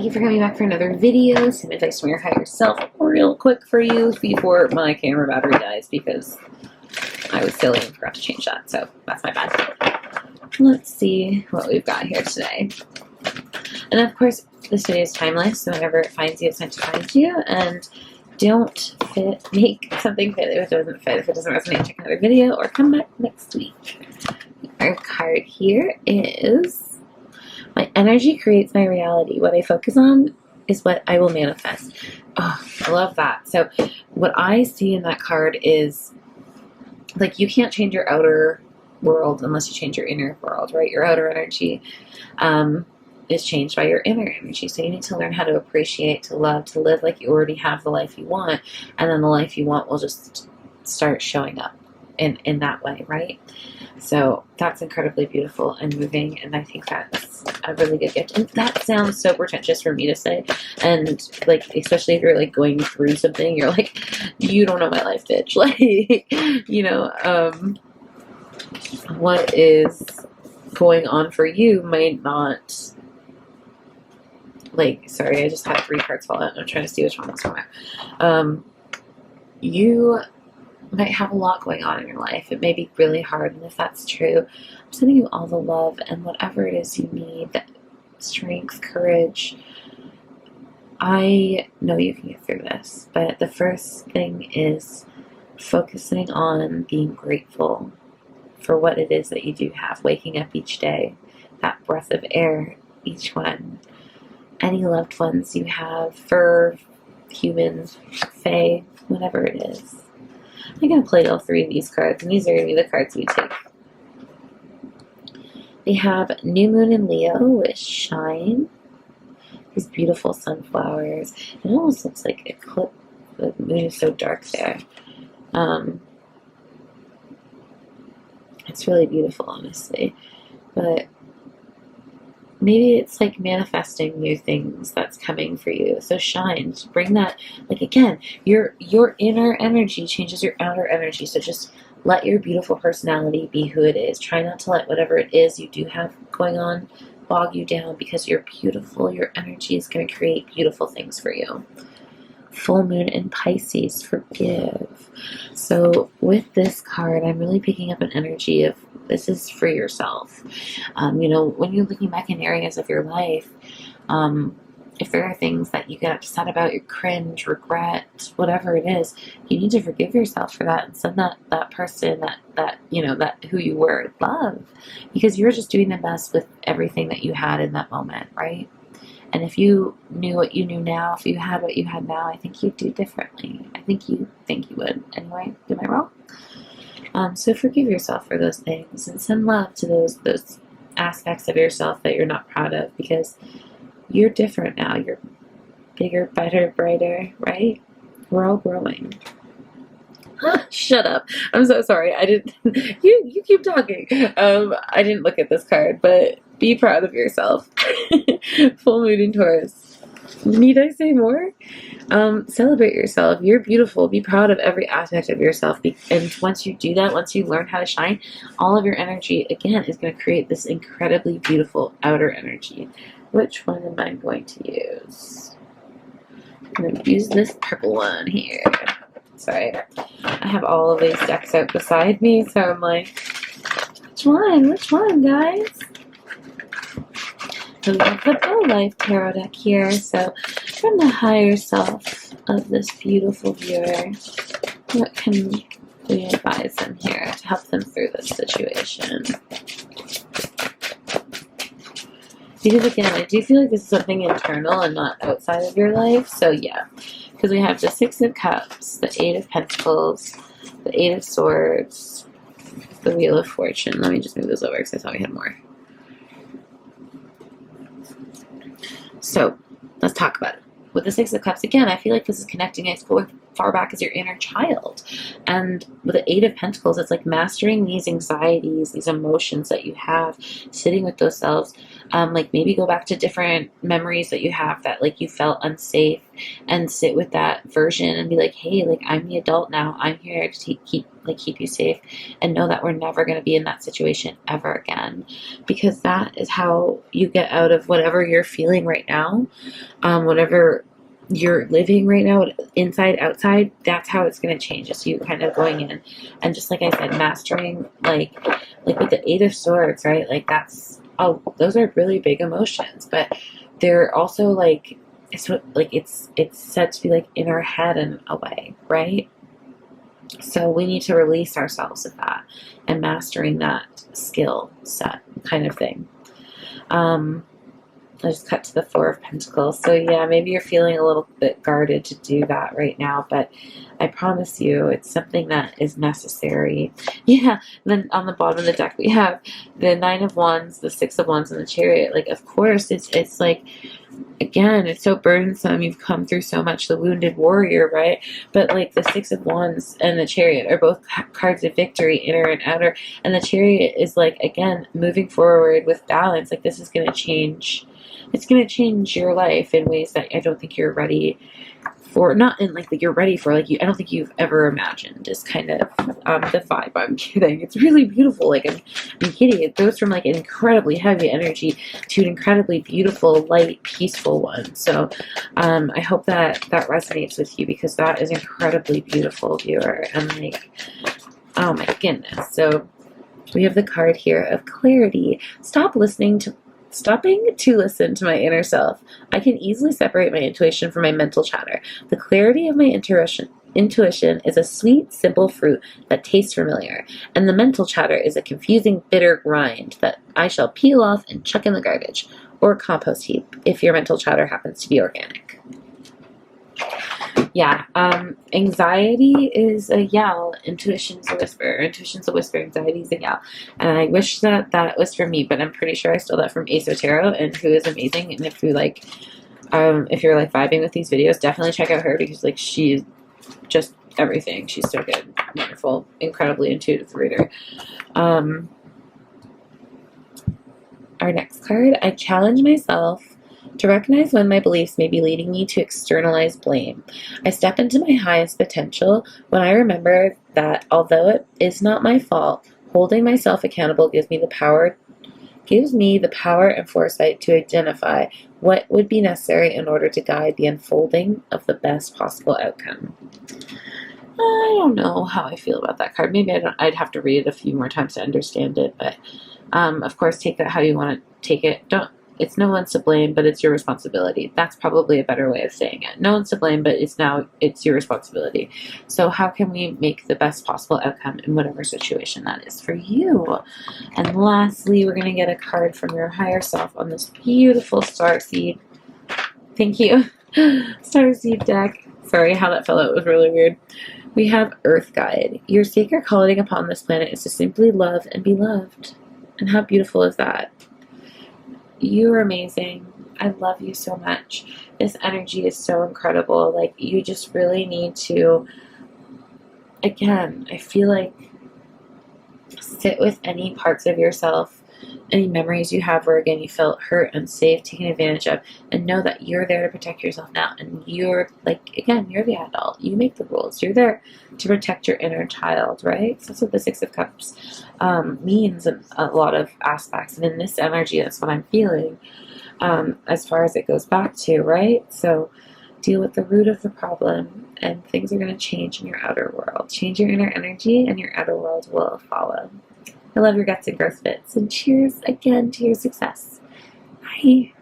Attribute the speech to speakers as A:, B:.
A: you for coming back for another video. Some advice from your higher self real quick for you before my camera battery dies, because I was silly and forgot to change that, so that's my bad. Let's see what we've got here today. And of course, this video is timeless, so whenever it finds you, it's meant to find you. And don't make something fit if it doesn't fit. If it doesn't resonate, check another video or come back next week. Our card here is, my energy creates my reality. What I focus on is what I will manifest. Oh, I love that. So what I see in that card is, like, you can't change your outer world unless you change your inner world, right? Your outer energy is changed by your inner energy. So you need to learn how to appreciate, to love, to live like you already have the life you want. And then the life you want will just start showing up in that way, right? So that's incredibly beautiful and moving, and I think that's a really good gift. And that sounds so pretentious for me to say, and like, especially if you're like going through something, you're like, you don't know my life, bitch. Like, you know, what is going on for you might not, like, sorry, I just had 3 cards fall out. I'm trying to see which one was from there. You might have a lot going on in your life. It may be really hard, and if that's true, I'm sending you all the love and whatever it is you need, that strength, courage. I know you can get through this, but the first thing is focusing on being grateful for what it is that you do have, waking up each day, that breath of air, each one, any loved ones you have, fur, human, fae, whatever it is. I'm going to play all 3 of these cards, and these are going to be the cards we take. We have New Moon in Leo with Shine. These beautiful sunflowers. It almost looks like eclipse. The moon is so dark there. It's really beautiful, honestly. But maybe it's like manifesting new things that's coming for you. So shine, bring that, like, again, your inner energy changes your outer energy. So just let your beautiful personality be who it is. Try not to let whatever it is you do have going on bog you down, because you're beautiful. Your energy is going to create beautiful things for you. Full moon in Pisces, forgive. So with this card, I'm really picking up an energy of, this is for yourself. You know, when you're looking back in areas of your life, if there are things that you get upset about, you cringe, regret, whatever it is, you need to forgive yourself for that and send that person, that you know, that who you were, love, because you're just doing the best with everything that you had in that moment, right? And if you knew what you knew now, if you had what you had now, I think you'd do differently. I think you would. Anyway, am I wrong? So forgive yourself for those things and send love to those aspects of yourself that you're not proud of, because you're different now. You're bigger, better, brighter, right? We're all growing. Shut up. I'm so sorry. I didn't. You keep talking. I didn't look at this card, but be proud of yourself. Full moon in Taurus. Need I say more? Celebrate yourself. You're beautiful. Be proud of every aspect of yourself. And once you do that, once you learn how to shine, all of your energy, again, is going to create this incredibly beautiful outer energy. Which one am I going to use? I'm going to use this purple one here. Sorry. I have all of these decks out beside me, so I'm like, which one? Which one, guys? I love the Pro Life Tarot deck here. So, from the higher self of this beautiful viewer, what can we advise them here to help them through this situation? Because again, I do feel like this is something internal and not outside of your life. So yeah, because we have the 6 of Cups, the 8 of Pentacles, the 8 of Swords, the Wheel of Fortune. Let me just move this over because I thought we had more. So let's talk about it. With the 6 of Cups, again, I feel like this is connecting as far back as your inner child. And with the 8 of Pentacles, it's like mastering these anxieties, these emotions that you have, sitting with those selves, Like maybe go back to different memories that you have that like you felt unsafe, and sit with that version and be like, hey, like I'm the adult now. I'm here to keep you safe, and know that we're never going to be in that situation ever again, because that is how you get out of whatever you're feeling right now, whatever you're living right now, inside, outside. That's how it's going to change. It's you kind of going in and, just like I said, mastering, like with the Eight of Swords, right? Like that's, oh, those are really big emotions, but they're also like, it's said to be like in our head in a way, right? So we need to release ourselves of that and mastering that skill set kind of thing. I just cut to the Four of Pentacles. So yeah, maybe you're feeling a little bit guarded to do that right now, but I promise you it's something that is necessary. Yeah, then on the bottom of the deck we have the Nine of Wands, the Six of Wands, and the Chariot. Like, of course, it's like, again, it's so burdensome. You've come through so much, the wounded warrior, right? But like the Six of Wands and the Chariot are both cards of victory, inner and outer. And the Chariot is like, again, moving forward with balance. Like this is going to change. It's going to change your life in ways that I don't think you're ready for. Not in like that you're ready for. Like I don't think you've ever imagined. Is kind of the vibe. I'm kidding. It's really beautiful. Like I'm kidding. It goes from like an incredibly heavy energy to an incredibly beautiful, light, peaceful one. So I hope that resonates with you, because that is incredibly beautiful, viewer. And like, oh my goodness. So we have the card here of clarity. Stopping to listen to my inner self. I can easily separate my intuition from my mental chatter. The clarity of my intuition is a sweet, simple fruit that tastes familiar, and the mental chatter is a confusing, bitter grind that I shall peel off and chuck in the garbage, or compost heap, if your mental chatter happens to be organic. Yeah, anxiety is a yell, intuition's a whisper. Intuition's a whisper, anxiety's a yell. And I wish that was for me, but I'm pretty sure I stole that from Ace Tarot, and who is amazing. And if you're like vibing with these videos, definitely check out her, because like she's just everything. She's so good, wonderful, incredibly intuitive reader. Our next card, I challenge myself to recognize when my beliefs may be leading me to externalize blame. I step into my highest potential when I remember that although it is not my fault, holding myself accountable gives me the power and foresight to identify what would be necessary in order to guide the unfolding of the best possible outcome. I don't know how I feel about that card. Maybe I'd have to read it a few more times to understand it, but of course, take that how you want to take it. It's no one's to blame, but it's your responsibility. That's probably a better way of saying it. No one's to blame, but it's your responsibility. So how can we make the best possible outcome in whatever situation that is for you? And lastly, we're going to get a card from your higher self on this beautiful starseed. Thank you. Starseed deck. Sorry how that fell out. It was really weird. We have Earth Guide. Your sacred calling upon this planet is to simply love and be loved. And how beautiful is that? You're amazing. I love you so much. This energy is so incredible. Like, you just really need to, again, I feel like, sit with any parts of yourself, any memories you have where, again, you felt hurt, unsafe, taken advantage of, and know that you're there to protect yourself now. And you're, like, again, you're the adult. You make the rules. You're there to protect your inner child, right? So that's what the Six of Cups means in a lot of aspects. And in this energy, that's what I'm feeling as far as it goes back to, right? So deal with the root of the problem, and things are going to change in your outer world. Change your inner energy, and your outer world will follow. I love your guts and growth fits, and cheers again to your success. Bye.